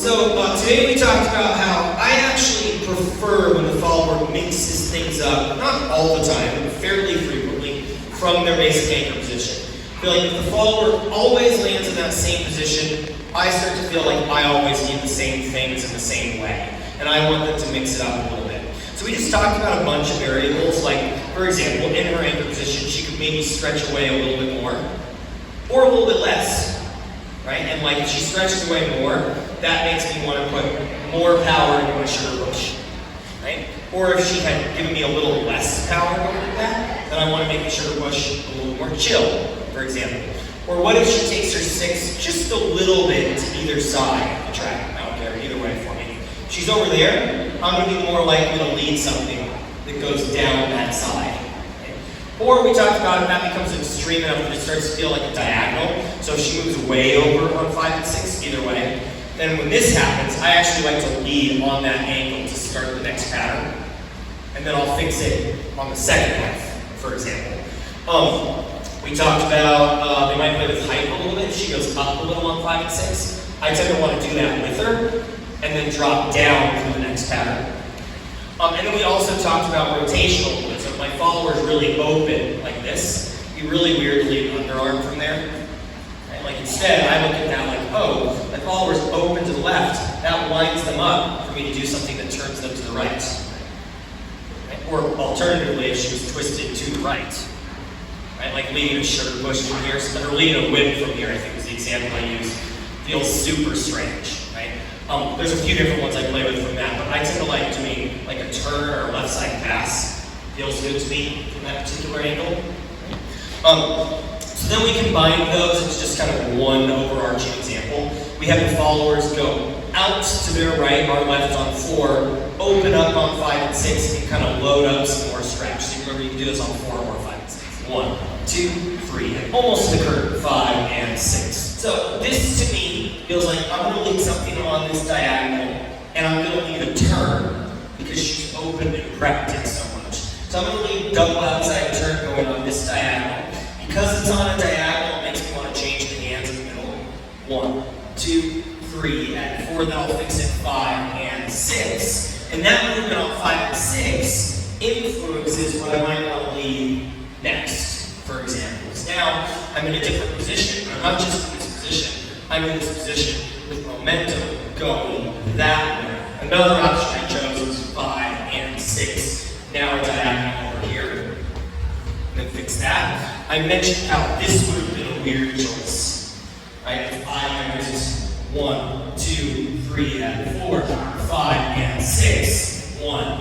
Today we talked about how I actually prefer when the follower mixes things up, not all the time, but fairly frequently, from their basic anchor position. I feel like if the follower always lands in that same position, I start to feel like I always need the same things in the same way. And I want them to mix it up a little bit. So we just talked about a bunch of variables, like, for example, in her anchor position, she could maybe stretch away a little bit more, or a little bit less. Right? And like if she stretches away more, that makes me want to put more power into my sugar push. Right? Or if she had given me a little less power going like that, then I want to make the sugar push a little more chill, for example. Or what if she takes her 6 just a little bit to either side of the track? I don't care, either way for me. If she's over there, I'm going to be more likely to lead something that goes down that side. Or we talked about if that becomes extreme enough that it starts to feel like a diagonal. So if she moves way over on 5 and 6, either way, then when this happens, I actually like to lead on that angle to start the next pattern. And then I'll fix it on the second half, for example. We talked about they might play with height a little bit. If she goes up a little on 5 and 6, I tend to want to do that with her and then drop down to the next pattern. And then we also talked about rotation a little bit. So if my follower is really open like this, it'd be really weird to leave an underarm from there. Right? Like instead, I look at that like, oh, my follower is open to the left. That lines them up for me to do something that turns them to the right. Right? Or alternatively, if she was twisted to the right. Right? Like leading a sugar push from here, or leading a whip from here, I think was the example I used. Feels super strange. Right? There's a few different ones I play with from that, but I tend to like doing like a turn or a left side pass. Feels good to me from that particular angle. So then we combine those. It's just kind of one overarching example. We have the followers go out to their right, our left on 4, open up on 5 and 6, and kind of load up some more stretch. So remember, you can do this on 4 or 5 and 6. 1, 2, 3, and almost to the curve, 5 and 6. So this to me feels like I'm going to lead something on this diagonal, and I'm going to lead a turn because she's open and prepped it so much. So I'm going to lead double outside turn going on this diagonal. Because it's on a diagonal, it makes me want to change the hands in the middle. 1, 2, 3, and 4, then I'll fix it 5 and 6. And that movement on 5 and 6 influences what I might want to lead next, for example. So now I'm in a different position. I'm not just in this position, I'm in this position with momentum going that way. Another option I chose was 5 and 6. Now a diagonal over here. Then fix that. I mentioned how this would have been a weird choice. Right? If I used 1, 2, 3, and 4, 5, and 6. 1,